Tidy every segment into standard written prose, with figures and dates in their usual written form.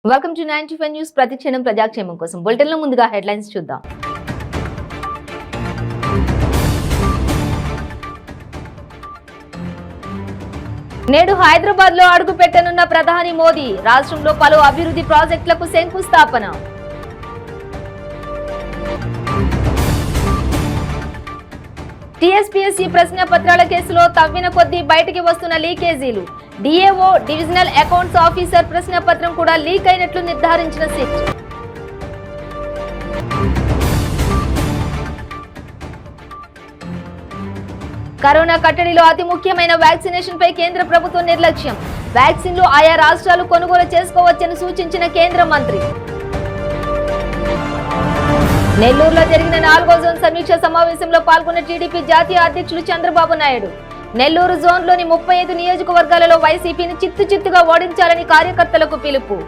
Welcome to 95 news. ప్రతిక్షణం ప్రజాక్షేమం కోసం బులెటిన్లో ముందుగా హెడ్లైన్స్ చూద్దాం. నేడు హైదరాబాద్ లో అడుగు పెట్టనున్న ప్రధాని మోదీ. రాష్ట్రంలో పలు అభివృద్ధి ప్రాజెక్టులకు శంకుస్థాపన. టీఎస్పీఎస్సీ ప్రశ్న పత్రాల కేసులో తవ్విన కొద్దీ బయటికి వస్తున్న లీకేజీలు. డిఏఓ డివిజనల్ అకౌంట్స్ ఆఫీసర్ ప్రశ్న పత్రం కూడా లీక్ అయినట్లు నిర్ధారించిన సిట్. కరోనా కట్టడిలో అతి ముఖ్యమైన వ్యాక్సినేషన్ పై కేంద్ర ప్రభుత్వం నిర్లక్ష్యం. వ్యాక్సిన్లు ఆయా రాష్ట్రాలు కొనుగోలు చేసుకోవచ్చని సూచించిన కేంద్ర మంత్రి. నెల్లూరులో జరిగిన 4వ జోన్ సమీక్ష సమావేశంలో పాల్గొన్న టీడీపీ జాతీయ అధ్యక్షులు చంద్రబాబు నాయుడు. నెల్లూరు జోన్లోని 35 నియోజకవర్గాలలో వైసీపీని చిత్తుగా ఓడించాలని కార్యకర్తలకు పిలుపు.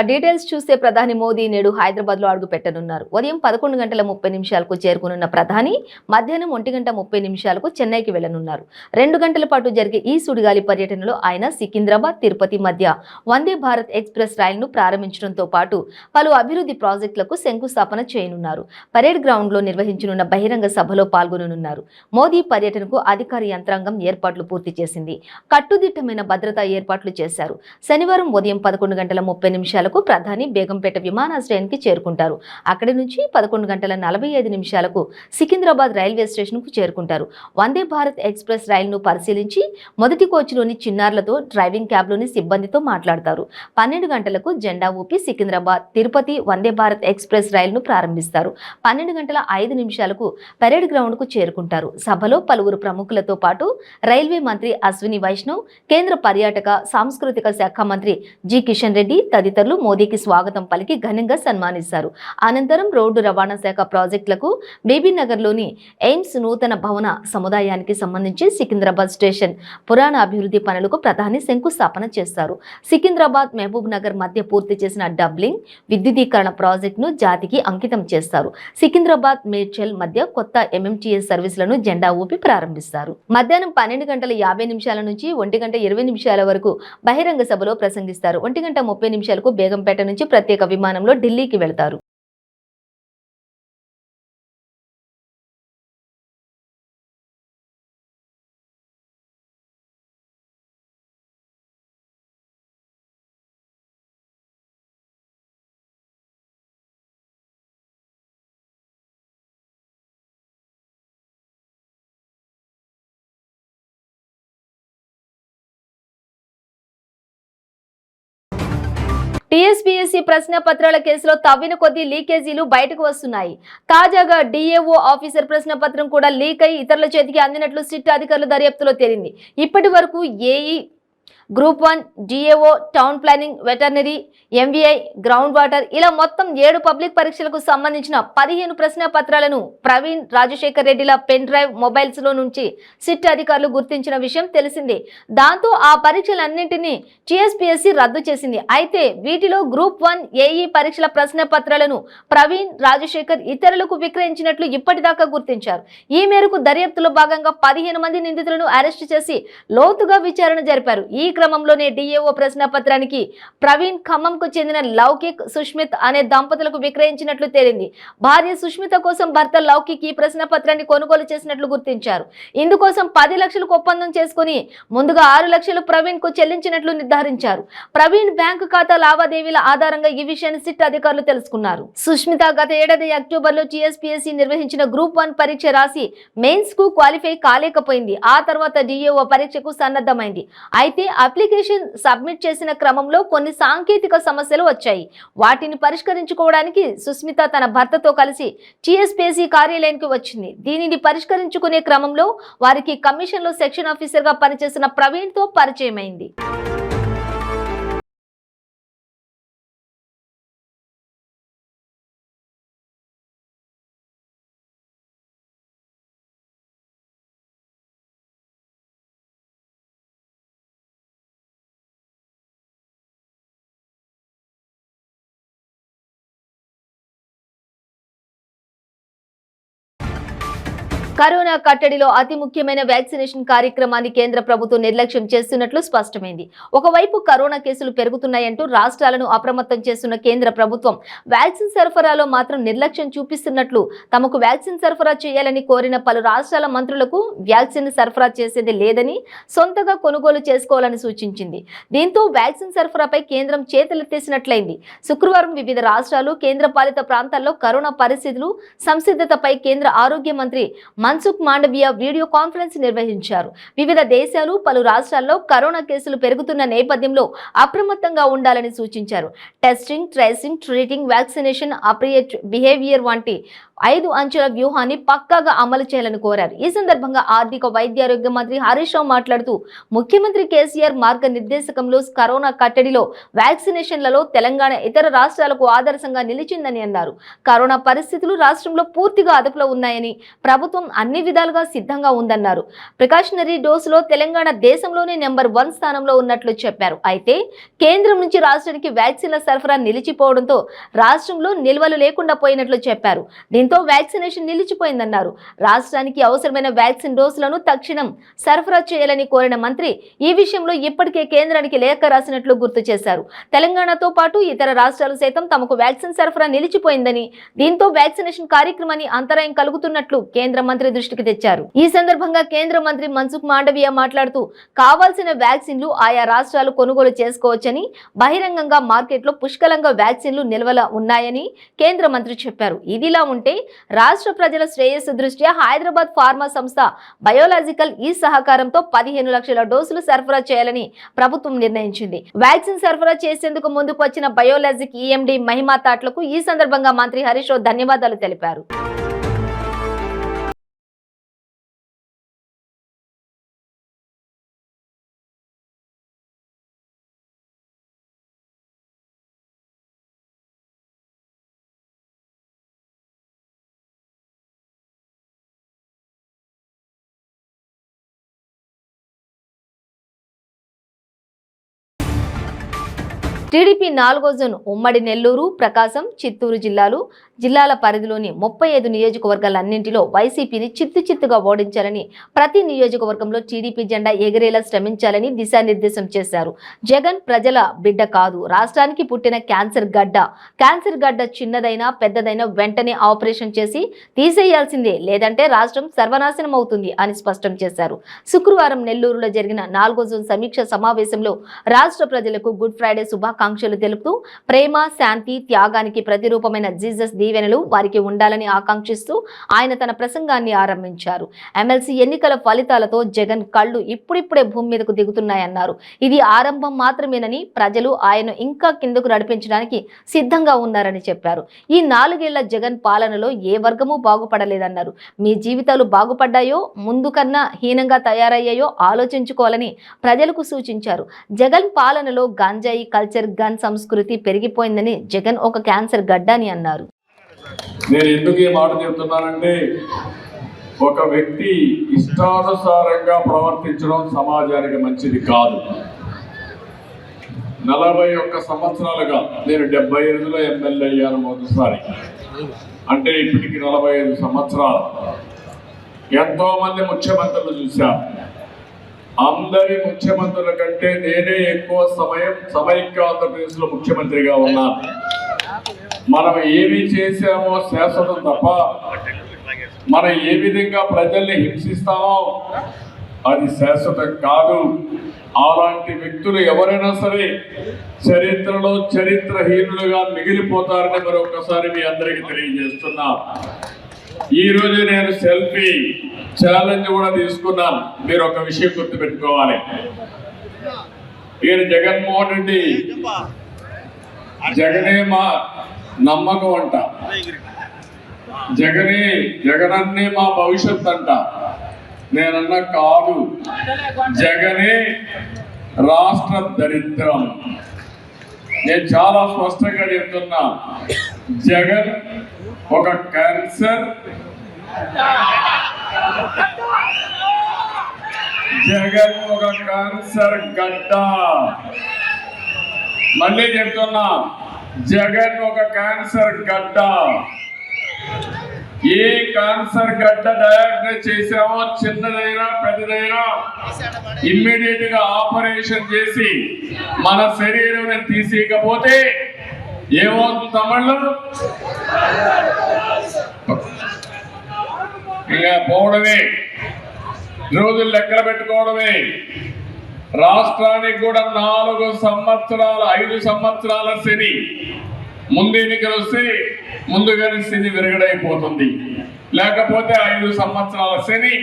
డీటెయిల్స్ చూస్తే ప్రధాని మోదీ నేడు హైదరాబాద్ లో అడుగు పెట్టనున్నారు. ఉదయం 11:30 చేరుకునున్న ప్రధాని మధ్యాహ్నం 1:30 చెన్నైకి వెళ్లనున్నారు. 2 గంటల పాటు జరిగే ఈ సుడిగాలి పర్యటనలో ఆయన సికింద్రాబాద్ తిరుపతి మధ్య వందే భారత్ ఎక్స్ప్రెస్ రైలును ప్రారంభించడంతో పాటు పలు అభివృద్ధి ప్రాజెక్టులకు శంకుస్థాపన చేయనున్నారు. పరేడ్ గ్రౌండ్ లో నిర్వహించనున్న బహిరంగ సభలో పాల్గొననున్నారు. మోదీ పర్యటనకు అధికార యంత్రాంగం ఏర్పాట్లు పూర్తి చేసింది. కట్టుదిట్టమైన భద్రతా ఏర్పాట్లు చేశారు. శనివారం ఉదయం 11:30 ప్రధాని బేగంపేట విమానాశ్రయానికి చేరుకుంటారు. అక్కడి నుంచి 11:45 సికింద్రాబాద్ రైల్వే స్టేషన్ కు చేరుకుంటారు. వందే భారత్ ఎక్స్ప్రెస్ రైలును పరిశీలించి మొదటి కోచ్లోని చిన్నారులతో డ్రైవింగ్ క్యాబ్లోని సిబ్బందితో మాట్లాడతారు. 12 గంటలకు జెండా ఊపి సికింద్రాబాద్ తిరుపతి వందే భారత్ ఎక్స్ప్రెస్ రైలును ప్రారంభిస్తారు. 12:05 పరేడ్ గ్రౌండ్ కు చేరుకుంటారు. సభలో పలువురు ప్రముఖులతో పాటు రైల్వే మంత్రి అశ్విని వైష్ణవ్, కేంద్ర పర్యాటక సాంస్కృతిక శాఖ మంత్రి జి కిషన్ రెడ్డి తదితరులు మోదీకి స్వాగతం పలికి ఘనంగా సన్మానిస్తారు. అనంతరం రోడ్డు రవాణా శాఖ ప్రాజెక్టులకు బేబీనగర్ లోని ఎయిమ్స్ నూతన భవన సముదాయానికి సంబంధించి సికింద్రాబాద్ స్టేషన్ పురాణ అభివృద్ధి పనులకు ప్రధాని శంకుస్థాపన చేస్తారు. సికింద్రాబాద్ మహబూబ్ నగర్ మధ్య పూర్తి చేసిన డబ్లింగ్ విద్యుదీకరణ ప్రాజెక్టును జాతికి అంకితం చేస్తారు. సికింద్రాబాద్ మేడ్చల్ మధ్య కొత్త ఎంఎంటీఎస్ సర్వీసులను జెండా ఊపి ప్రారంభిస్తారు. మధ్యాహ్నం 12:50 నుంచి 1:20 వరకు బహిరంగ సభలో ప్రసంగిస్తారు. 1:30 బేగంపేట నుంచి ప్రత్యేక విమానంలో ఢిల్లీకి వెళ్తారు. టీఎస్పీఎస్సీ ప్రశ్న పత్రాల కేసులో తవ్విన కొద్దీ లీకేజీలు బయటకు వస్తున్నాయి. తాజాగా డిఏఓ ఆఫీసర్ ప్రశ్న పత్రం కూడా లీక్ అయి ఇతరుల చేతికి అందినట్లు సిట్ అధికారుల దర్యాప్తులో తేలింది. ఇప్పటి వరకు AE, group 1, DAO, town planning, veterinary, MVI, ground water ఇలా మొత్తం 7 పబ్లిక్ పరీక్షలకు సంబంధించిన 15 ప్రశ్న పత్రాలను ప్రవీణ్ రాజశేఖర్ రెడ్డిల పెన్ డ్రైవ్ మొబైల్స్ లో నుంచి సిట్ అధికారులు గుర్తించిన విషయం తెలిసిందే. దాంతో ఆ పరీక్షలన్నింటినీ టీఎస్పీఎస్సీ రద్దు చేసింది. అయితే వీటిలో గ్రూప్ 1 ఏఈ పరీక్షల ప్రశ్న పత్రాలను ప్రవీణ్ రాజశేఖర్ ఇతరులకు విక్రయించినట్లు ఇప్పటిదాకా గుర్తించారు. ఈ మేరకు దర్యాప్తులో భాగంగా 15 మంది నిందితులను అరెస్టు చేసి లోతుగా విచారణ జరిపారు. ఈ క్రమంలోనే డిఏఓ ప్రశ్న పత్రానికి ప్రవీణ్ ఖమ్మంకు చెందిన లౌకిక్, సుష్మిత్ అనే దంపతులకు విక్రయించినట్లు తేలింది. భార్య సుష్మిత కోసం భర్త లౌకిక్ ఈ ప్రశ్న పత్రాన్ని కొనుగోలు చేసినట్లు గుర్తించారు. ఇందుకోసం 10 లక్షలకు ఒప్పందం చేసుకుని ముందుగా 6 లక్షలు ప్రవీణ్ కు చెల్లించినట్లు నిర్ధారించారు. ప్రవీణ్ బ్యాంకు ఖాతా లావాదేవీల ఆధారంగా ఈ విషయాన్ని సిట్ అధికారులు తెలుసుకున్నారు. సుష్మిత గత ఏడాది అక్టోబర్లో టీఎస్పీఎస్సీ నిర్వహించిన గ్రూప్ 1 పరీక్ష రాసి మెయిన్స్ కు క్వాలిఫై కాలేకపోయింది. ఆ తర్వాత డిఏఓ పరీక్షకు సన్నద్ధమైంది. అయితే అప్లికేషన్ సబ్మిట్ చేసిన క్రమంలో కొన్ని సాంకేతిక సమస్యలు వచ్చాయి. వాటిని పరిష్కరించుకోవడానికి సుస్మిత తన భర్తతో కలిసి టీఎస్పీఎస్సీ కార్యాలయానికి వచ్చింది. దీనిని పరిష్కరించుకునే క్రమంలో వారికి కమిషన్లో సెక్షన్ ఆఫీసర్ గా పనిచేసిన ప్రవీణ్ తో పరిచయమైంది. కరోనా కట్టడిలో అతి ముఖ్యమైన వ్యాక్సినేషన్ కార్యక్రమాన్ని కేంద్ర ప్రభుత్వం నిర్లక్ష్యం చేస్తున్నట్లు స్పష్టమైంది. ఒకవైపు కరోనా కేసులు పెరుగుతున్నాయంటూ రాష్ట్రాలను అప్రమత్తం చేస్తున్న కేంద్ర ప్రభుత్వం వ్యాక్సిన్ సరఫరాలో మాత్రం నిర్లక్ష్యం చూపిస్తున్నట్లు, తమకు వ్యాక్సిన్ సరఫరా చేయాలని కోరిన పలు రాష్ట్రాల మంత్రులకు వ్యాక్సిన్ సరఫరా చేసేది లేదని, సొంతగా కొనుగోలు చేసుకోవాలని సూచించింది. దీంతో వ్యాక్సిన్ సరఫరాపై కేంద్రం చేతులెత్తేసినట్లయింది. శుక్రవారం వివిధ రాష్ట్రాలు, కేంద్రపాలిత ప్రాంతాల్లో కరోనా పరిస్థితులు, సంసిద్ధతపై కేంద్ర ఆరోగ్య మంత్రి మన్సుఖ్ మాండవియా వీడియో కాన్ఫరెన్స్ నిర్వహించారు. వివిధ దేశాలు, పలు రాష్ట్రాల్లో కరోనా కేసులు పెరుగుతున్న నేపథ్యంలో అప్రమత్తంగా ఉండాలని సూచించారు. Testing, tracing, treating, vaccination, appropriate behaviour వంటి 5 అంచెల వ్యూహాన్ని పక్కాగా అమలు చేయాలని కోరారు. ఈ సందర్భంగా ఆర్థిక వైద్యారోగ్య మంత్రి హరీష్ రావు మాట్లాడుతూ, ముఖ్యమంత్రి కేసీఆర్ మార్గనిర్దేశకంలో కరోనా కట్టడిలో వ్యాక్సినేషన్లలో తెలంగాణ ఇతర రాష్ట్రాలకు ఆదర్శంగా నిలిచిందని అన్నారు. కరోనా పరిస్థితులు రాష్ట్రంలో పూర్తిగా అదుపులో ఉన్నాయని, ప్రభుత్వం అన్ని విధాలుగా సిద్ధంగా ఉందన్నారు. ప్రికాషనరీ డోసులో తెలంగాణ దేశంలోనే నెంబర్ 1 స్థానంలో ఉన్నట్లు చెప్పారు. అయితే కేంద్రం నుంచి రాష్ట్రానికి వ్యాక్సిన్ల సరఫరా నిలిచిపోవడంతో రాష్ట్రంలో నిల్వలు లేకుండా పోయినట్లు చెప్పారు. దీంతో వ్యాక్సినేషన్ నిలిచిపోయిందన్నారు. రాష్ట్రానికి అవసరమైన వ్యాక్సిన్ డోసులను తక్షణం సరఫరా చేయాలని కోరిన మంత్రి ఈ విషయంలో ఇప్పటికే కేంద్రానికి లేఖ రాసినట్లు గుర్తు చేశారు. తెలంగాణతో పాటు ఇతర రాష్ట్రాలు సైతం తమకు వ్యాక్సిన్ సరఫరా నిలిచిపోయిందని, దీంతో వ్యాక్సినేషన్ కార్యక్రమాన్ని అంతరాయం కలుగుతున్నట్లు కేంద్ర మంత్రి దృష్టికి తెచ్చారు. ఈ సందర్భంగా కేంద్ర మంత్రి మన్సుఖ్ మాండవియా మాట్లాడుతూ, కావాల్సిన వ్యాక్సిన్లు ఆయా రాష్ట్రాలు కొనుగోలు చేసుకోవచ్చని, బహిరంగంగా మార్కెట్లో పుష్కలంగా వ్యాక్సిన్లు నిల్వల ఉన్నాయని కేంద్ర మంత్రి చెప్పారు. ఇదిలా ఉంటే రాష్ట్ర ప్రజల శ్రేయస్సు దృష్ట్యా హైదరాబాద్ ఫార్మా సంస్థ బయోలాజికల్ ఈ సహకారంతో 15 లక్షల డోసులు సరఫరా చేయాలని ప్రభుత్వం నిర్ణయించింది. వ్యాక్సిన్ సరఫరా చేసేందుకు ముందుకు వచ్చిన బయోలాజిక్ ఈఎండి మహిమా తాట్లకు ఈ సందర్భంగా మంత్రి హరీష్ రావు ధన్యవాదాలు తెలిపారు. టీడీపీ 4వ జోన్ ఉమ్మడి నెల్లూరు, ప్రకాశం, చిత్తూరు జిల్లాల పరిధిలోని 35 నియోజకవర్గాలన్నింటిలో వైసీపీని చిత్తుగా ఓడించాలని, ప్రతి నియోజకవర్గంలో టీడీపీ జెండా ఎగిరేలా శ్రమించాలని దిశానిర్దేశం చేశారు. జగన్ ప్రజల బిడ్డ కాదు, రాష్ట్రానికి పుట్టిన క్యాన్సర్ గడ్డ చిన్నదైనా పెద్దదైనా వెంటనే ఆపరేషన్ చేసి తీసేయాల్సిందే, లేదంటే రాష్ట్రం సర్వనాశనం అవుతుంది అని స్పష్టం చేశారు. శుక్రవారం నెల్లూరులో జరిగిన 4వ జోన్ సమీక్ష సమావేశంలో రాష్ట్ర ప్రజలకు గుడ్ ఫ్రైడే శుభాకాంక్షలు తెలుపుతూ, ప్రేమ, శాంతి, త్యాగానికి ప్రతిరూపమైన జీసస్ దీవెనలు వారికి ఉండాలని ఆకాంక్షిస్తూ ఆయన తన ప్రసంగాన్ని ఆరంభించారు. ఎమ్మెల్సీ ఎన్నికల ఫలితాలతో జగన్ కళ్ళు ఇప్పుడిప్పుడే భూమి మీదకు దిగుతున్నాయన్నారు. ఇది ఆరంభం మాత్రమేనని, ప్రజలు ఆయన ఇంకా కిందకు నడిపించడానికి సిద్ధంగా ఉన్నారని చెప్పారు. ఈ 4 ఏళ్ల జగన్ పాలనలో ఏ వర్గమూ బాగుపడలేదన్నారు. మీ జీవితాలు బాగుపడ్డాయో, ముందు కన్నా హీనంగా తయారయ్యాయో ఆలోచించుకోవాలని ప్రజలకు సూచించారు. జగన్ పాలనలో గంజాయి కల్చర్, గన్ సంస్కృతి పెరిగిపోయిందని, జగన్ ఒక క్యాన్సర్ గడ్డ అని అన్నారు. నేను ఎందుకు ఈ మాట చెప్తున్నానంటే, ఒక వ్యక్తి ఇష్టానుసారంగా ప్రవర్తించడం సమాజానికి మంచిది కాదు. 41 సంవత్సరాలుగా నేను 78లో ఎమ్మెల్యే అయ్యాను మొదటిసారి. అంటే ఇప్పటికి 45 సంవత్సరాలు. ఎంతో మంది ముఖ్యమంత్రులు చూశాను. అందరి ముఖ్యమంత్రుల కంటే నేనే ఎక్కువ సమయం సమైక్య ఆంధ్రప్రదేశ్లో ముఖ్యమంత్రిగా ఉన్నాను. మనం ఏమి చేశామో శాశ్వతం తప్ప, మనం ఏ విధంగా ప్రజల్ని హింసిస్తామో అది శాశ్వతం కాదు. అలాంటి వ్యక్తులు ఎవరైనా సరే చరిత్రలో చరిత్రహీనులుగా మిగిలిపోతారని మరొకసారి మీ అందరికీ తెలియజేస్తున్నా. ఈ రోజు నేను సెల్ఫీ ఛాలెంజ్ కూడా తీసుకున్నాను. మీరు ఒక విషయం గుర్తుపెట్టుకోవాలి. ఈయన జగన్మోహన్ రెడ్డి జగనే మా నమ్మకం అంట, జగనన్నే మా భవిష్యత్ అంట. నేనన్నా కాదు, జగనే రాష్ట్ర దరిద్రం. నేను చాలా స్పష్టంగా చెప్తున్నా, జగన్ ఒక క్యాన్సర్, జగన్ ఒక క్యాన్సర్ గడ్డ. మళ్ళీ చెప్తున్నా, జగన్ ఒక క్యాన్సర్ గడ్డ. ఏ క్యాన్సర్ గడ్డ డయాగ్నోస్ చేసామో చిన్నదైనా పెద్దదైనా ఇమ్మీడియట్ గా ఆపరేషన్ చేసి మన శరీరం తీసేయకపోతే ఏమవుతుంది తమిళలో ఇంకా పోవడమే, రోజులు లెక్కలు పెట్టుకోవడమే. రాష్ట్రానికి కూడా 5 సంవత్సరాల శని, ముందు ఎన్నికలు వస్తే ముందుగానే శని విరగడైపోతుంది. లేకపోతే 5 సంవత్సరాల శని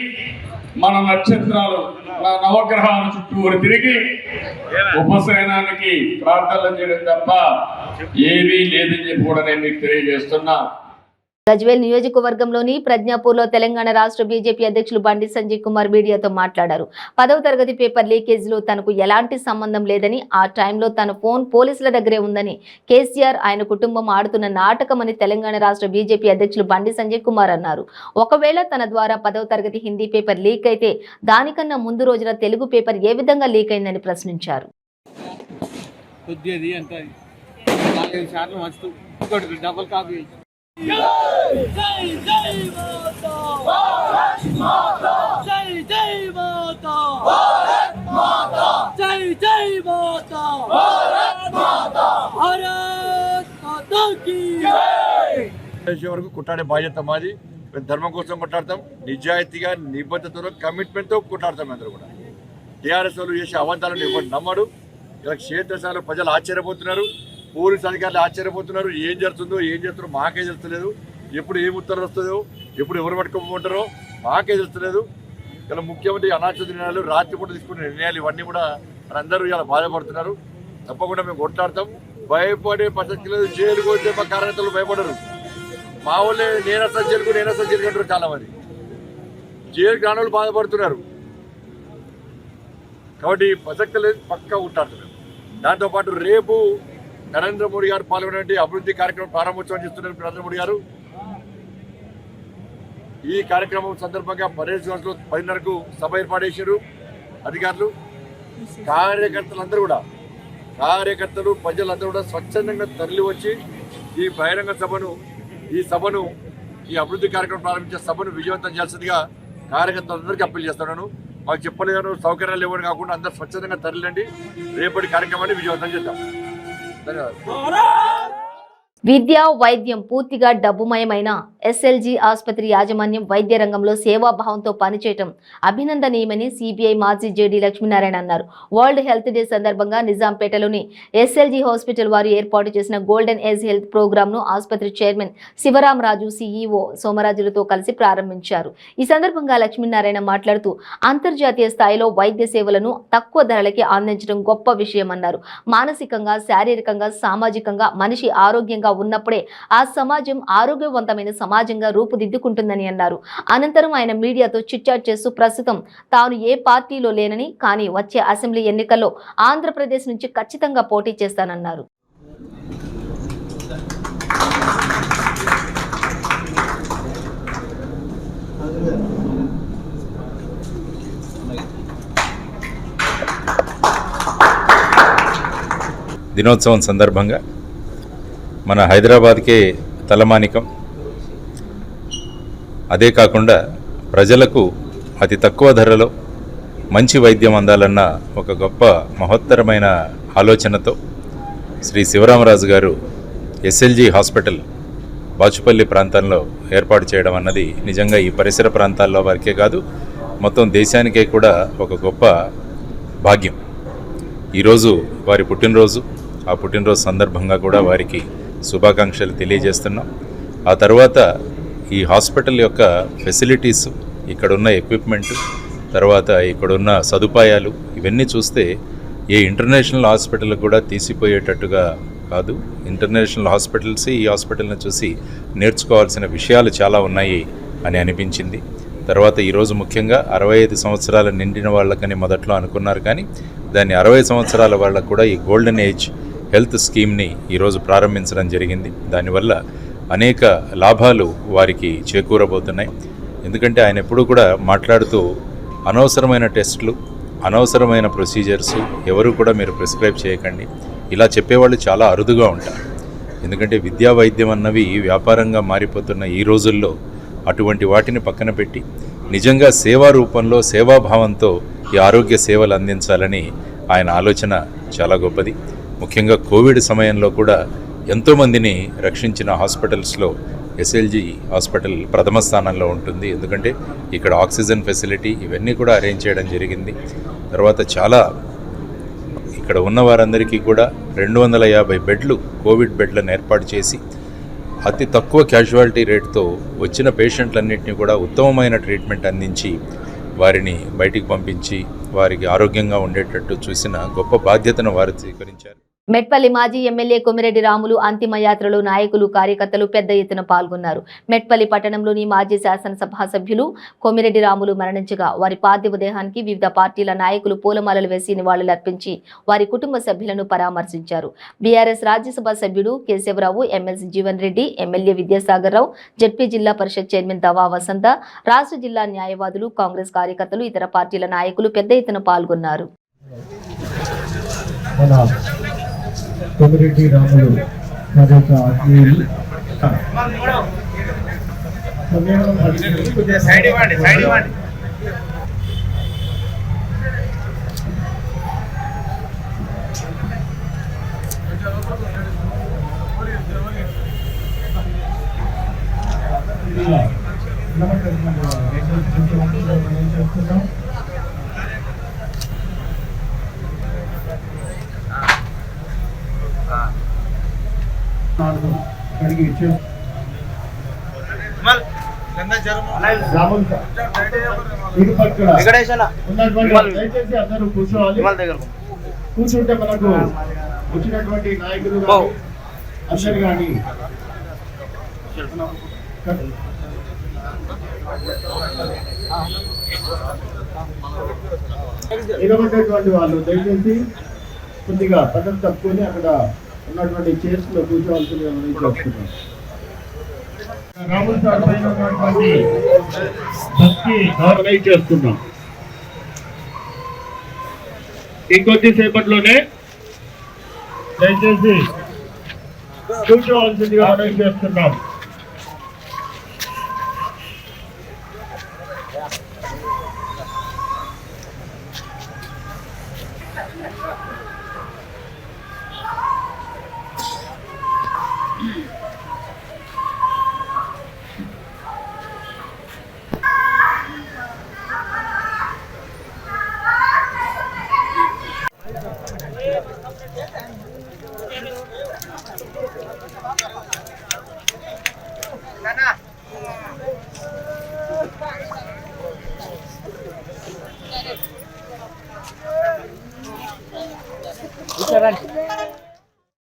మన నక్షత్రాలు నవగ్రహాల చుట్టూరు తిరిగి ఉపశయనానికి ప్రార్థనలు చేయడం తప్ప ఏమీ లేదని చెప్పి కూడా నేను మీకు తెలియజేస్తున్నా. గజ్వేల్ నియోజకవర్గంలోని ప్రజ్ఞాపూర్లో తెలంగాణ రాష్ట్ర బీజేపీ అధ్యక్షులు బండి సంజయ్ కుమార్ మీడియాతో మాట్లాడారు. 10వ తరగతి పేపర్ లీకేజీలో తనకు ఎలాంటి సంబంధం లేదని, ఆ టైంలో తన ఫోన్ పోలీసుల దగ్గరే ఉందని, కేసీఆర్ ఆయన కుటుంబం ఆడుతున్న నాటకమని తెలంగాణ రాష్ట్ర బీజేపీ అధ్యక్షులు బండి సంజయ్ కుమార్ అన్నారు. ఒకవేళ తన ద్వారా 10వ తరగతి హిందీ పేపర్ లీక్ అయితే దానికన్నా ముందు రోజున తెలుగు పేపర్ ఏ విధంగా లీక్ అయిందని ప్రశ్నించారు. जय जय माता भारत माता जय जय माता भारत माता जय जय माता भारत माता भारत माता की जय వరకు కొట్టాడే బాధ్యత మాది. మేము ధర్మం కోసం కొట్టాడతాం, నిజాయితీగా నిబద్ధతతో కమిట్మెంట్తో కొట్టాడతాం. అందరూ కూడా టీఆర్ఎస్ వాళ్ళు చేసే అబద్ధాలను ఎవరు నమ్మడు. ఇలా క్షేత్రస్థాయిలో ప్రజలు ఆశ్చర్యపోతున్నారు, పోలీసు అధికారులు ఆశ్చర్యపోతున్నారు. ఏం చేస్తున్నారో మాకే తెలుస్తలేదు. ఎప్పుడు ఏం ఉత్తర్వులు వస్తుందో, ఎప్పుడు ఎవరు పట్టుకోమంటారో మాకే తెలుస్తలేదు. ఇలా ముఖ్యమంత్రి అనాచ నిర్ణయాలు, రాత్రిపూట తీసుకునే నిర్ణయాలు ఇవన్నీ కూడా అందరూ ఇలా బాధపడుతున్నారు. తప్పకుండా మేము కొట్లాడతాం. భయపడే ప్రసక్తి లేదు. జైలుకు వచ్చే మా కార్యకర్తలు భయపడరు. మా వాళ్ళే నేనస్తా జైలుకు అంటారు. చాలా మంది జైలుకు రాని వాళ్ళు బాధపడుతున్నారు. కాబట్టి ప్రసక్తి లేదు, పక్కా కొట్లాడుతున్నారు. దాంతోపాటు రేపు నరేంద్ర మోడీ గారు పాల్గొనే అభివృద్ధి కార్యక్రమం ప్రారంభోత్సవం చేస్తున్నారు. నరేంద్ర మోడీ గారు ఈ కార్యక్రమం సందర్భంగా పరేడ్ గ్రౌండ్స్లో 10:30కు సభ ఏర్పాటు చేశారు. అధికారులు, కార్యకర్తలు ప్రజలందరూ కూడా స్వచ్ఛందంగా తరలి వచ్చి ఈ బహిరంగ సభను, ఈ అభివృద్ధి కార్యక్రమం ప్రారంభించే సభను విజయవంతం చేయాల్సిందిగా కార్యకర్తలందరికీ అప్పీల్ చేస్తున్నాను. మాకు చెప్పలేను, సౌకర్యాలు ఇవ్వడం కాకుండా అందరూ స్వచ్ఛందంగా తరలిండి. రేపటి కార్యక్రమాన్ని విజయవంతం చేద్దాం. విద్య, వైద్యం పూర్తిగా డబ్బుమయమైన ఎస్ఎల్జీ ఆసుపత్రి యాజమాన్యం వైద్య రంగంలో సేవాభావంతో పనిచేయటం అభినందనీయమని సిబిఐ మాజీ జేడీ లక్ష్మీనారాయణ అన్నారు. వరల్డ్ హెల్త్ డే సందర్భంగా నిజాంపేటలోని ఎస్ఎల్జీ హాస్పిటల్ వారు ఏర్పాటు చేసిన గోల్డెన్ ఏజ్ హెల్త్ ప్రోగ్రామ్ ను ఆసుపత్రి చైర్మన్ శివరామరాజు, సిఈఓ సోమరాజులతో కలిసి ప్రారంభించారు. ఈ సందర్భంగా లక్ష్మీనారాయణ మాట్లాడుతూ అంతర్జాతీయ స్థాయిలో వైద్య సేవలను తక్కువ ధరలకి అందించడం గొప్ప విషయమన్నారు. మానసికంగా, శారీరకంగా, సామాజికంగా మనిషి ఆరోగ్యంగా ఉన్నప్పుడే ఆ సమాజం ఆరోగ్యవంతమైన సమాజంగా రూపుదిద్దుకుంటుందని అన్నారు. అనంతరం ఆయన మీడియాతో చిట్చాట్ చేస్తూ ప్రస్తుతం తాను ఏ పార్టీలో లేనని, కానీ వచ్చే అసెంబ్లీ ఎన్నికల్లో ఆంధ్రప్రదేశ్ నుంచి ఖచ్చితంగా పోటీ చేస్తానన్నారు. దినోత్సవం సందర్భంగా మన హైదరాబాద్కే తలమానికం. అదే కాకుండా ప్రజలకు అతి తక్కువ ధరలో మంచి వైద్యం అందాలన్న ఒక గొప్ప మహత్తరమైన ఆలోచనతో శ్రీ శివరామరాజు గారు ఎస్ఎల్జీ హాస్పిటల్ బాచుపల్లి ప్రాంతంలో ఏర్పాటు చేయడం అన్నది నిజంగా ఈ పరిసర ప్రాంతాల్లో వారికే కాదు, మొత్తం దేశానికే కూడా ఒక గొప్ప భాగ్యం. ఈరోజు వారి పుట్టినరోజు. ఆ పుట్టినరోజు సందర్భంగా కూడా వారికి శుభాకాంక్షలు తెలియజేస్తున్నాం. ఆ తర్వాత ఈ హాస్పిటల్ యొక్క ఫెసిలిటీస్, ఇక్కడున్న ఎక్విప్మెంట్, తర్వాత ఇక్కడున్న సదుపాయాలు ఇవన్నీ చూస్తే ఏ ఇంటర్నేషనల్ హాస్పిటల్ కూడా తీసిపోయేటట్టుగా కాదు. ఇంటర్నేషనల్ హాస్పిటల్స్ ఈ హాస్పిటల్ని చూసి నేర్చుకోవాల్సిన విషయాలు చాలా ఉన్నాయి అని అనిపించింది. తర్వాత ఈరోజు ముఖ్యంగా 65 సంవత్సరాలు నిండిన వాళ్ళకని మొదట్లో అనుకున్నారు, కానీ దాన్ని 60 సంవత్సరాల వాళ్ళకు కూడా ఈ గోల్డెన్ ఏజ్ హెల్త్ స్కీమ్ని ఈరోజు ప్రారంభించడం జరిగింది. దానివల్ల అనేక లాభాలు వారికి చేకూరబోతున్నాయి. ఎందుకంటే ఆయన ఎప్పుడూ కూడా మాట్లాడుతూ అనవసరమైన టెస్టులు, అనవసరమైన ప్రొసీజర్స్ ఎవరు కూడా మీరు ప్రిస్క్రైబ్ చేయకండి, ఇలా చెప్పేవాళ్ళు చాలా అరుదుగా ఉంటారు. ఎందుకంటే విద్యా వైద్యం అన్నవి వ్యాపారంగా మారిపోతున్న ఈ రోజుల్లో అటువంటి వాటిని పక్కన పెట్టి నిజంగా సేవా రూపంలో సేవాభావంతో ఈ ఆరోగ్య సేవలు అందించాలని ఆయన ఆలోచన చాలా గొప్పది. ముఖ్యంగా కోవిడ్ సమయంలో కూడా ఎంతోమందిని రక్షించిన హాస్పిటల్స్లో ఎస్ఎల్జి హాస్పిటల్ ప్రథమ స్థానంలో ఉంటుంది. ఎందుకంటే ఇక్కడ ఆక్సిజన్ ఫెసిలిటీ ఇవన్నీ కూడా అరేంజ్ చేయడం జరిగింది. తర్వాత చాలా ఇక్కడ ఉన్న వారందరికీ కూడా 250 బెడ్లు కోవిడ్ బెడ్లను ఏర్పాటు చేసి అతి తక్కువ క్యాజువాలిటీ రేటుతో వచ్చిన పేషెంట్లన్నింటినీ కూడా ఉత్తమమైన ట్రీట్మెంట్ అందించి వారిని బయటికి పంపించి వారికి ఆరోగ్యంగా ఉండేటట్టు చూసిన గొప్ప బాధ్యతను వారు స్వీకరించారు. మెట్పల్లి మాజీ ఎమ్మెల్యే కొమిరెడ్డి రాములు అంతిమ యాత్రలో నాయకులు కార్యకర్తలు పెద్ద ఎత్తున పాల్గొన్నారు. మెట్పల్లి పట్టణంలోని మాజీ శాసనసభ సభ్యులు కొమిరెడ్డి రాములు మరణించగా వారి పార్థివ దేహానికి వివిధ పార్టీల నాయకులు పూలమాలలు వేసి నివాళులర్పించి వారి కుటుంబ సభ్యులను పరామర్శించారు. బీఆర్ఎస్ రాజ్యసభ సభ్యుడు Keshavarao, MLC Jeevan Reddy, MLA Vidyasagar Rao, ZP జిల్లా పరిషత్ చైర్మన్ దవా వసంత, రాష్ట్ర జిల్లా న్యాయవాదులు, కాంగ్రెస్ కార్యకర్తలు, ఇతర పార్టీల నాయకులు పెద్ద ఎత్తున పాల్గొన్నారు. కొమిరెడ్డి రాములు మరొక ఆత్మీయులు చేస్తున్నాం. దయచేసి అందరూ కూర్చోవాలి. కూర్చుంటే మనకు వచ్చినటువంటి నాయకులు అందరు కానీ నిలబడ్డటువంటి వాళ్ళు దయచేసి కొద్దిగా పద్ధతి తప్పుకొని అక్కడ ఉన్నటువంటి చైర్స్ లో కూర్చోవాల్సిందిగా మనం చెప్తున్నాం. రాముల్ సార్ పైన ఉన్నటువంటి భక్తి ఆర్గనైజ్ చేస్తున్నాం. ఇంకొద్ది సేపట్లోనే దయచేసి కూర్చోవాల్సిందిగా మనం చేస్తున్నాం.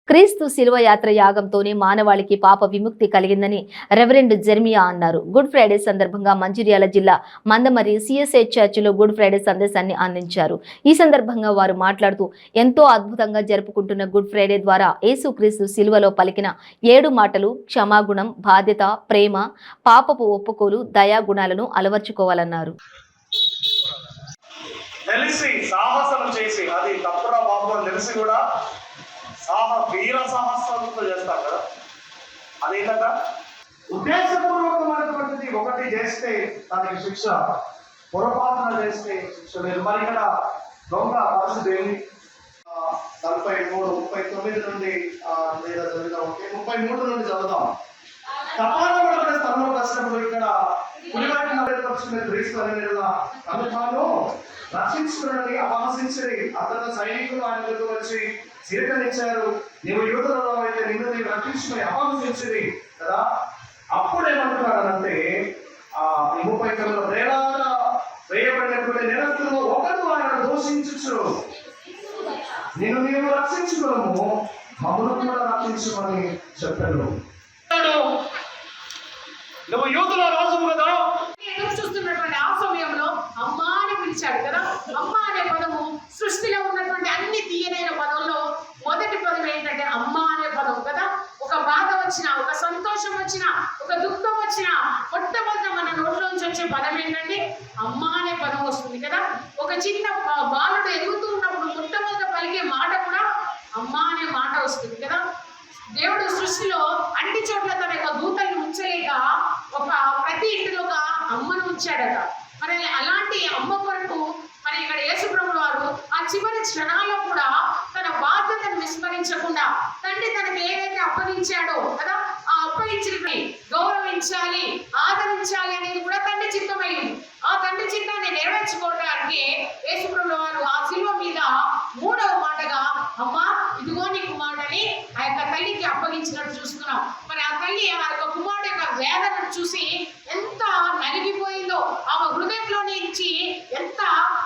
క్రీస్తు శిలువ యాత్ర యాగంతోనే మానవాళికి పాప విముక్తి కలిగిందని రెవరెండ్ జెర్మియా అన్నారు. గుడ్ ఫ్రైడే సందర్భంగా మంచిర్యాల జిల్లా మందమరి సిఎస్ఐ చర్చిలో గుడ్ ఫ్రైడే సందేశాన్ని అందించారు. ఈ సందర్భంగా వారు మాట్లాడుతూ ఎంతో అద్భుతంగా జరుపుకుంటున్న గుడ్ ఫ్రైడే ద్వారా యేసుక్రీస్తు శిలువలో పలికిన 7 మాటలు క్షమాగుణం, బాధ్యత, ప్రేమ, పాపపు ఒప్పుకోలు, దయా గుణాలను అలవర్చుకోవాలన్నారు. తెలిసి సాహసం చేసి అది తప్పురా బాబు అని తెలిసి కూడా వీర సాహసాలతో చేస్తారు కదా. అదేంటంట ఉద్దేశపూర్వకమైనటువంటిది ఒకటి చేస్తే దానికి శిక్ష, పొరపాటున చేస్తే శిక్ష లేదు. మరి ఇక్కడ దొంగ పరిస్థితి ఏంటి? 43, 39 నుండి లేదా చదువుతా ఉంటే 33 నుండి చదువుతాం. తపాలపడే స్థలంలో వచ్చినప్పుడు ఇక్కడ పులివాటిని అభివృద్ధి క్రీస్తు అనే కనుకాను రక్షించుకుని అపహసించి అతను సైనికులు ఆయన దగ్గరకు వచ్చి స్వీకరించారు. నీవు యూదులలో అయితే నిన్ను నీవు రక్షించుకుని అపహసించింది కదా. అప్పుడేమంటున్నాడంటే 39 వేలాగా వేయబడినటువంటి నేరస్తులు ఒకరు ఆయన దోషించు నిన్ను నీవు రక్షించుకోము, మమ్మల్ని కూడా రక్షించమని చెప్పాడు. నువ్వు యూదుల రాజు కదా. ఎదురు చూస్తున్నటువంటి ఆ సమయంలో అమ్మ అని పిలిచాడు కదా. అమ్మ అనే పదము సృష్టిలో ఉన్నటువంటి అన్ని తీయనైన పదంలో మొదటి పదం ఏంటంటే అమ్మ అనే పదం కదా. ఒక బాధ వచ్చినా, ఒక సంతోషం వచ్చినా, ఒక దుఃఖం వచ్చినా మొట్టమొదట మన నోట్లోంచి వచ్చే పదం ఏంటంటే అమ్మ అనే పదం వస్తుంది కదా. ఒక చిన్న బాలుడు ఎదుగుతూ ఉన్నప్పుడు మొట్టమొదట పలికే మాట కూడా అమ్మ అనే మాట వస్తుంది కదా. దేవుడు సృష్టిలో అన్ని చోట్ల తన యొక్క దూతల్ని ఉంచలేక ఒక ప్రతి ఇంటిలో తల్లి ఆ యొక్క కుమారుడు యొక్క వేదనను చూసి ఎంత నలిగిపోయిందో, ఆమె హృదయంలో నుంచి ఎంత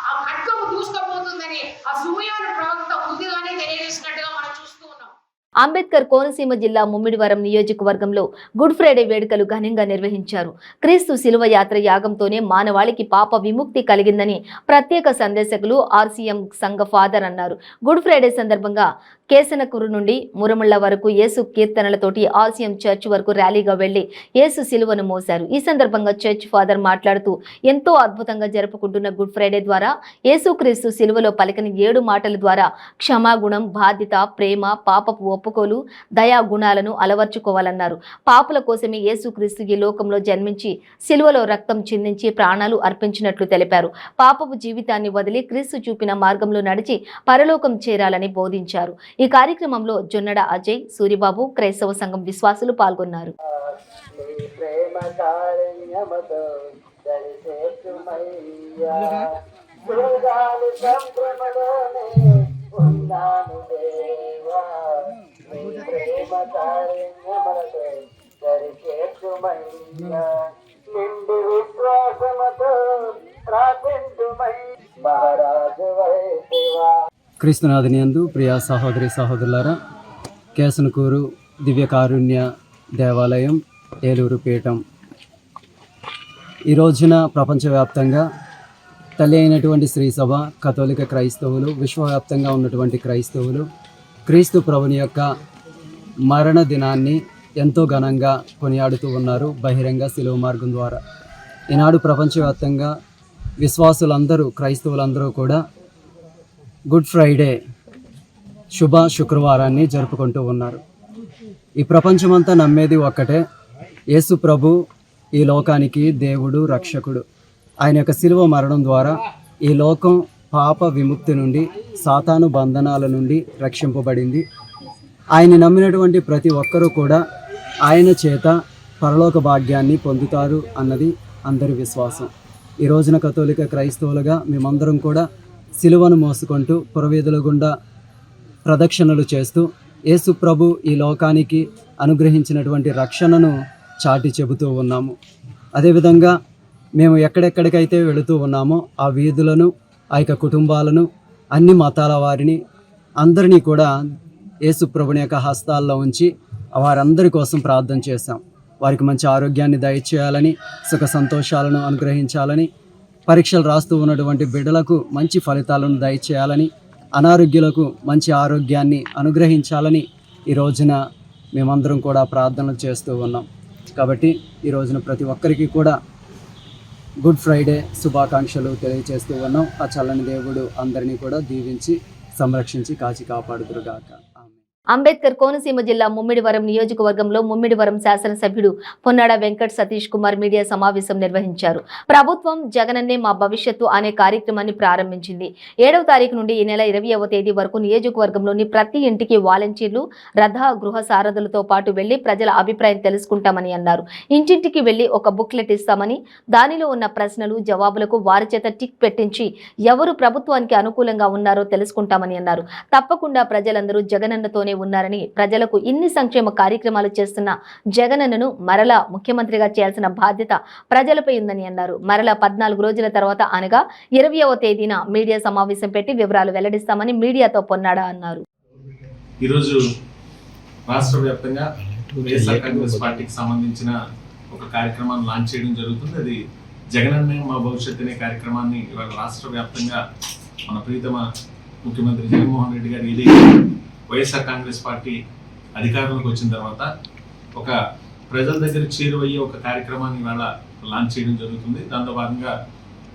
ఆ ఖడ్గము దూసుకుపోతుందని ఆ సుమయోను ప్రవక్త ముందుగానే తెలియజేసినట్టుగా మనం చూస్తూ ఉన్నాం. అంబేద్కర్ కోనసీమ జిల్లా ముమ్మిడివరం నియోజకవర్గంలో గుడ్ ఫ్రైడే వేడుకలు ఘనంగా నిర్వహించారు. క్రీస్తు శిలువ యాత్ర యాగంతోనే మానవాళికి పాప విముక్తి కలిగిందని ప్రత్యేక సందేశకులు ఆర్సీఎం సంఘ ఫాదర్ అన్నారు. గుడ్ ఫ్రైడే సందర్భంగా కేసనకూరు నుండి మురముళ్ల వరకు యేసు కీర్తనలతోటి ఆర్సీఎం చర్చ్ వరకు ర్యాలీగా వెళ్లి యేసు శిలువను మోశారు. ఈ సందర్భంగా చర్చ్ ఫాదర్ మాట్లాడుతూ ఎంతో అద్భుతంగా జరుపుకుంటున్న గుడ్ ఫ్రైడే ద్వారా యేసుక్రీస్తు శిలువలో పలికిన 7 మాటల ద్వారా క్షమాగుణం, బాధ్యత, ప్రేమ, పాపపు ఒప్పుకోలు, దయా గుణాలను అలవర్చుకోవాలన్నారు. పాపుల కోసమే యేసుక్రీస్తు ఈ లోకంలో జన్మించి శిలువలో రక్తం చిందించి ప్రాణాలు అర్పించినట్లు తెలిపారు. పాపపు జీవితాన్ని వదిలి క్రీస్తు చూపిన మార్గంలో నడిచి పరలోకం చేరాలని బోధించారు. ఈ కార్యక్రమంలో జొన్నడ అజయ్, సూరిబాబు, క్రైస్తవ సంఘం విశ్వాసులు పాల్గొన్నారు. క్రీస్తునాథుని యందు ప్రియ సహోదరి సహోదరులారా, కేసనకూరు దివ్యకారుణ్య దేవాలయం, ఏలూరు పీఠం ఈ రోజున ప్రపంచవ్యాప్తంగా తల్లి అయినటువంటి శ్రీసభ, కథోలిక క్రైస్తవులు, విశ్వవ్యాప్తంగా ఉన్నటువంటి క్రైస్తవులు క్రీస్తు ప్రభుని యొక్క మరణ దినాన్ని ఎంతో ఘనంగా కొనియాడుతూ ఉన్నారు బహిరంగ శిలువ మార్గం ద్వారా. ఈనాడు ప్రపంచవ్యాప్తంగా విశ్వాసులందరూ, క్రైస్తవులందరూ కూడా గుడ్ ఫ్రైడే శుభ శుక్రవారాన్ని జరుపుకుంటూ ఉన్నారు. ఈ ప్రపంచమంతా నమ్మేది ఒక్కటే, యేసు ప్రభు ఈ లోకానికి దేవుడు, రక్షకుడు. ఆయన యొక్క శిలువ మరణం ద్వారా ఈ లోకం పాప విముక్తి నుండి, సాతాను బంధనాల నుండి రక్షింపబడింది. ఆయన నమ్మినటువంటి ప్రతి ఒక్కరూ కూడా ఆయన చేత పరలోక భాగ్యాన్ని పొందుతారు అన్నది అందరి విశ్వాసం. ఈ రోజున కథోలిక క్రైస్తవులుగా మేమందరం కూడా శిలువను మోసుకుంటూ పురవీధుల గుండా ప్రదక్షిణలు చేస్తూ యేసు ప్రభు ఈ లోకానికి అనుగ్రహించినటువంటి రక్షణను చాటి చెబుతూ ఉన్నాము. అదేవిధంగా మేము ఎక్కడెక్కడికైతే వెళుతూ ఉన్నామో ఆ వీధులను, ఆ యొక్క కుటుంబాలను, అన్ని మతాల వారిని అందరినీ కూడా యేసు ప్రభుని యొక్క హస్తాల్లో ఉంచి వారందరి కోసం ప్రార్థన చేశాం. వారికి మంచి ఆరోగ్యాన్ని దయచేయాలని, సుఖ సంతోషాలను అనుగ్రహించాలని, పరీక్షలు రాస్తూ ఉన్నటువంటి బిడ్డలకు మంచి ఫలితాలను దయచేయాలని, అనారోగ్యులకు మంచి ఆరోగ్యాన్ని అనుగ్రహించాలని ఈ రోజున మేమందరం కూడా ప్రార్థనలు చేస్తూ ఉన్నాం. కాబట్టి ఈ రోజున ప్రతి ఒక్కరికి కూడా గుడ్ ఫ్రైడే శుభాకాంక్షలు తెలియజేస్తూ ఉన్నాం. ఆ చల్లని దేవుడు అందరినీ కూడా దీవించి సంరక్షించి కాచి కాపాడుదురుగాక. అంబేద్కర్ కోనసీమ జిల్లా ముమ్మిడివరం నియోజకవర్గంలో ముమ్మిడివరం శాసనసభ్యుడు పొన్నాడ వెంకట్ సతీష్ కుమార్ మీడియా సమావేశం నిర్వహించారు. ప్రభుత్వం జగనన్నే మా భవిష్యత్తు అనే కార్యక్రమాన్ని ప్రారంభించింది. 7వ తారీఖు నుండి ఈ నెల 20వ తేదీ వరకు నియోజకవర్గంలోని ప్రతి ఇంటికి వాలంటీర్లు, రథ, గృహ సారథులతో పాటు వెళ్లి ప్రజల అభిప్రాయం తెలుసుకుంటామని అన్నారు. ఇంటింటికి వెళ్లి ఒక బుక్లెట్ ఇస్తామని, దానిలో ఉన్న ప్రశ్నలు, జవాబులకు వారి చేత టిక్ పెట్టించి ఎవరు ప్రభుత్వానికి అనుకూలంగా ఉన్నారో తెలుసుకుంటామని అన్నారు. తప్పకుండా ప్రజలందరూ జగనన్నతోనే ఉన్నారని, ప్రజలకు ఇన్ని సంక్షేమ కార్యక్రమాలు చేస్తున్న జగనన్నను మరలా ముఖ్యమంత్రిగా చేయాల్సిన బాధ్యత ప్రజలపై ఉందని అన్నారు. మరలా 14 రోజుల తర్వాత అనగా 20వ తేదీన మీడియా సమావేశం పెట్టి వివరాలు వెల్లడిస్తామని మీడియాతో పొన్నాడా అన్నారు. ఈరోజు రాష్ట్ర వ్యాప్తంగా వైఎస్ఆర్ కాంగ్రెస్ పార్టీకి సంబంధించిన ఒక కార్యక్రమాన్ని లాంచ్ చేయడం జరుగుతుంది. అది జగనన్నే మా భవిష్యత్తు అనే కార్యక్రమాన్ని ఇవాళ రాష్ట్ర వ్యాప్తంగా మన ప్రీతమ ముఖ్యమంత్రి జగన్మోహన్ రెడ్డి గారు ఏదైతే వైఎస్ఆర్ కాంగ్రెస్ పార్టీ అధికారంలోకి వచ్చిన తర్వాత ఒక ప్రజల దగ్గర చేరువయ్యే ఒక కార్యక్రమాన్ని ఇవాళ లాంచ్ చేయడం జరుగుతుంది. దాంతో భాగంగా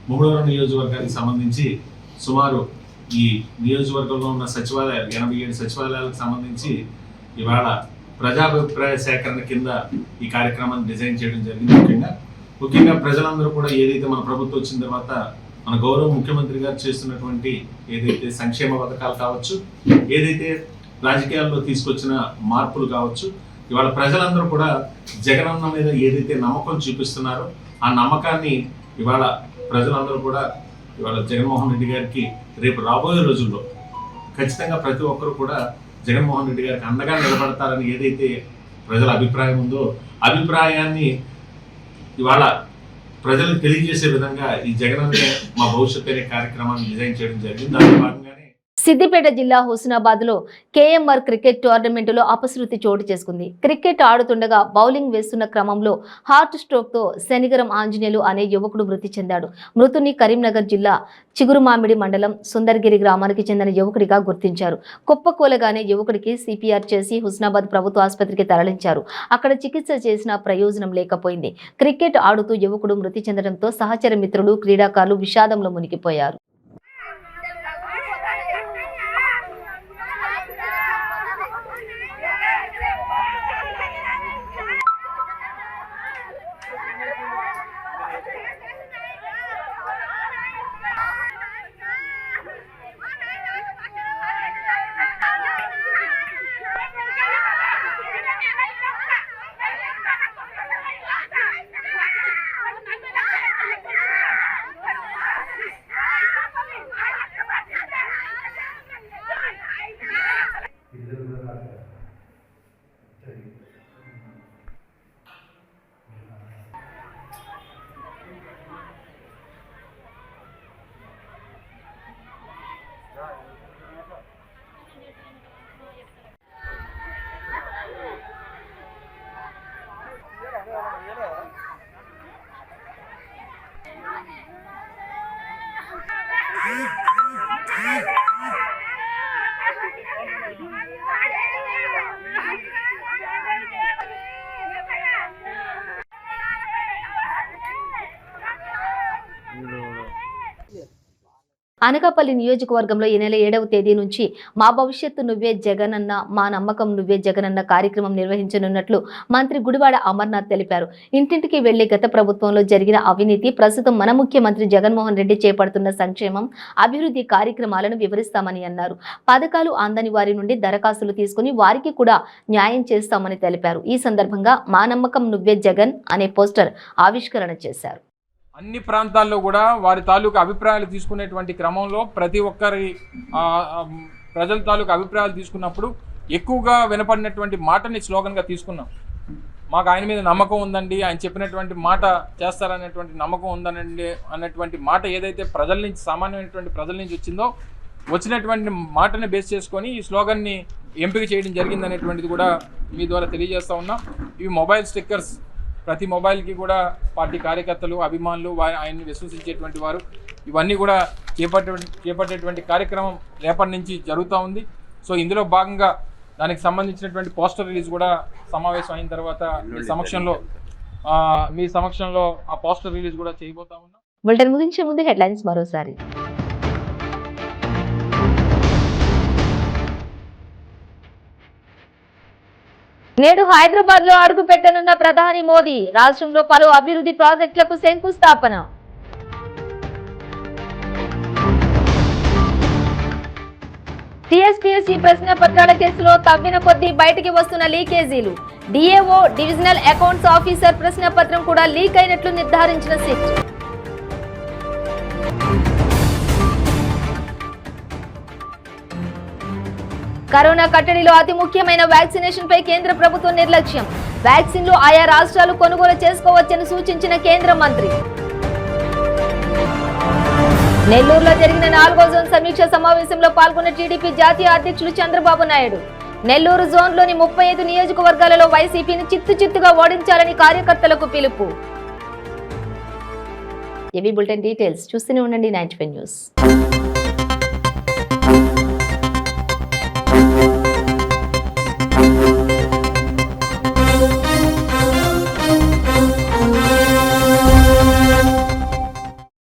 ముమ్మిడివరం నియోజకవర్గానికి సంబంధించి సుమారు ఈ నియోజకవర్గంలో ఉన్న సచివాలయాలు 87 సచివాలయాలకు సంబంధించి ఇవాళ ప్రజాభిప్రాయ సేకరణ కింద ఈ కార్యక్రమాన్ని డిజైన్ చేయడం జరిగింది. ముఖ్యంగా ప్రజలందరూ కూడా ఏదైతే మన ప్రభుత్వం వచ్చిన తర్వాత మన గౌరవ ముఖ్యమంత్రి గారు చేస్తున్నటువంటి ఏదైతే సంక్షేమ పథకాలు కావచ్చు, ఏదైతే రాజకీయాల్లో తీసుకొచ్చిన మార్పులు కావచ్చు, ఇవాళ ప్రజలందరూ కూడా జగనన్న మీద ఏదైతే నమ్మకం చూపిస్తున్నారో ఆ నమ్మకాన్ని ఇవాళ ప్రజలందరూ కూడా ఇవాళ జగన్మోహన్ రెడ్డి గారికి రేపు రాబోయే రోజుల్లో ఖచ్చితంగా ప్రతి ఒక్కరు కూడా జగన్మోహన్ రెడ్డి గారికి అండగా నిలబడతారని ఏదైతే ప్రజల అభిప్రాయం ఉందో అభిప్రాయాన్ని ఇవాళ ప్రజలకు తెలియజేసే విధంగా ఈ జగనన్నే మా భవిష్యత్తు అనే కార్యక్రమాన్ని డిజైన్ చేయడం జరిగింది. దాంట్లో భాగంగానే సిద్దిపేట జిల్లా హుస్నాబాద్ లో కేఎంఆర్ క్రికెట్ టోర్నమెంటులో అపశృతి చోటు చేసుకుంది. క్రికెట్ ఆడుతుండగా బౌలింగ్ వేస్తున్న క్రమంలో హార్ట్ స్ట్రోక్ తో శనిగరం ఆంజనేయులు అనే యువకుడు మృతి చెందాడు. మృతుని కరీంనగర్ జిల్లా చిగురుమామిడి మండలం సుందర్గిరి గ్రామానికి చెందిన యువకుడిగా గుర్తించారు. కుప్పకూలగానే యువకుడికి సిపిఆర్ చేసి హుస్నాబాద్ ప్రభుత్వ ఆసుపత్రికి తరలించారు. అక్కడ చికిత్స చేసిన ప్రయోజనం లేకపోయింది. క్రికెట్ ఆడుతూ యువకుడు మృతి చెందడంతో సహచర మిత్రులు క్రీడాకారులు విషాదంలో మునిగిపోయారు. అనకాపల్లి నియోజకవర్గంలో ఈ నెల 7వ తేదీ నుంచి మా భవిష్యత్తు నువ్వే జగనన్న, మా నమ్మకం నువ్వే జగనన్న కార్యక్రమం నిర్వహించనున్నట్లు మంత్రి గుడివాడ అమర్నాథ్ తెలిపారు. ఇంటింటికి వెళ్లి గత ప్రభుత్వంలో జరిగిన అవినీతి, ప్రస్తుతం మన ముఖ్యమంత్రి జగన్మోహన్ రెడ్డి చేపడుతున్న సంక్షేమం, అభివృద్ధి కార్యక్రమాలను వివరిస్తామని అన్నారు. పథకాలు అందని వారి నుండి దరఖాస్తులు తీసుకుని వారికి కూడా న్యాయం చేస్తామని తెలిపారు. ఈ సందర్భంగా మా నమ్మకం నువ్వే జగన్ అనే పోస్టర్ ఆవిష్కరణ చేశారు. అన్ని ప్రాంతాల్లో కూడా వారి తాలూకు అభిప్రాయాలు తీసుకునేటువంటి క్రమంలో ప్రతి ఒక్కరి ప్రజల తాలూకు అభిప్రాయాలు తీసుకున్నప్పుడు ఎక్కువగా వినపడినటువంటి మాటని స్లోగన్గా తీసుకున్నాం. మాకు ఆయన మీద నమ్మకం ఉందండి, ఆయన చెప్పినటువంటి మాట చేస్తారనేటువంటి నమ్మకం ఉందనండి అన్నటువంటి మాట ఏదైతే ప్రజల నుంచి, సామాన్యమైనటువంటి ప్రజల నుంచి వచ్చిందో, వచ్చినటువంటి మాటని బేస్ చేసుకొని ఈ స్లోగన్ని ఎంపిక చేయడం జరిగిందనేటువంటిది కూడా మీ ద్వారా తెలియజేస్తూ ఉన్నాం. ఇవి మొబైల్ స్టిక్కర్స్, ప్రతి మొబైల్కి కూడా పార్టీ కార్యకర్తలు, అభిమానులు, ఆయన్ని విశ్వసించేటువంటి వారు ఇవన్నీ కూడా చేపట్టేటువంటి కార్యక్రమం రేపటి నుంచి జరుగుతూ ఉంది. సో ఇందులో భాగంగా దానికి సంబంధించినటువంటి పోస్టర్ రిలీజ్ కూడా సమావేశం అయిన తర్వాత మీ సమక్షంలో ఆ పోస్టర్ రిలీజ్ కూడా చేయబోతా ఉన్నాం. బులెటిన్ ముగించే ముందు హెడ్లైన్స్ మరోసారి. నేడు హైదరాబాద్ లో అడుగు పెట్టనున్న ప్రధాని మోదీ, రాష్ట్రంలో పలు అభివృద్ధి ప్రాజెక్టులకు శంకుస్థాపన. టీఎస్పీఎస్సీ ప్రశ్న పత్రాల కేసులో తవ్విన కొద్దీ బయటికి వస్తున్న లీకేజీలు. డిఏఓ, డివిజనల్ అకౌంట్స్ ఆఫీసర్ ప్రశ్న పత్రం కూడా లీక్ అయినట్లు నిర్ధారించిన సిట్. కరోనా కట్టడిలో అతి ముఖ్యమైన వ్యాక్సినేషన్ పై కేంద్ర ప్రభుత్వం నిర్లక్ష్యం. వ్యాక్సిన్లు ఆయా రాష్ట్రాలు కొనుగోలు చేసుకోవచ్చని సూచించిన కేంద్ర మంత్రి. నెల్లూరులో జరిగిన 4వ జోన్ సమీక్ష సమావేశంలో పాల్గొన్న టీడీపీ జాతీయ అధ్యక్షులు చంద్రబాబు నాయుడు. నెల్లూరు జోన్లోని 35 నియోజకవర్గాలలో వైసీపీని చిత్తుగా ఓడించాలని కార్యకర్తలకు పిలుపు. ఇవి బులెటిన్ డీటెయిల్స్. చూస్తూనే ఉండండి 95 న్యూస్.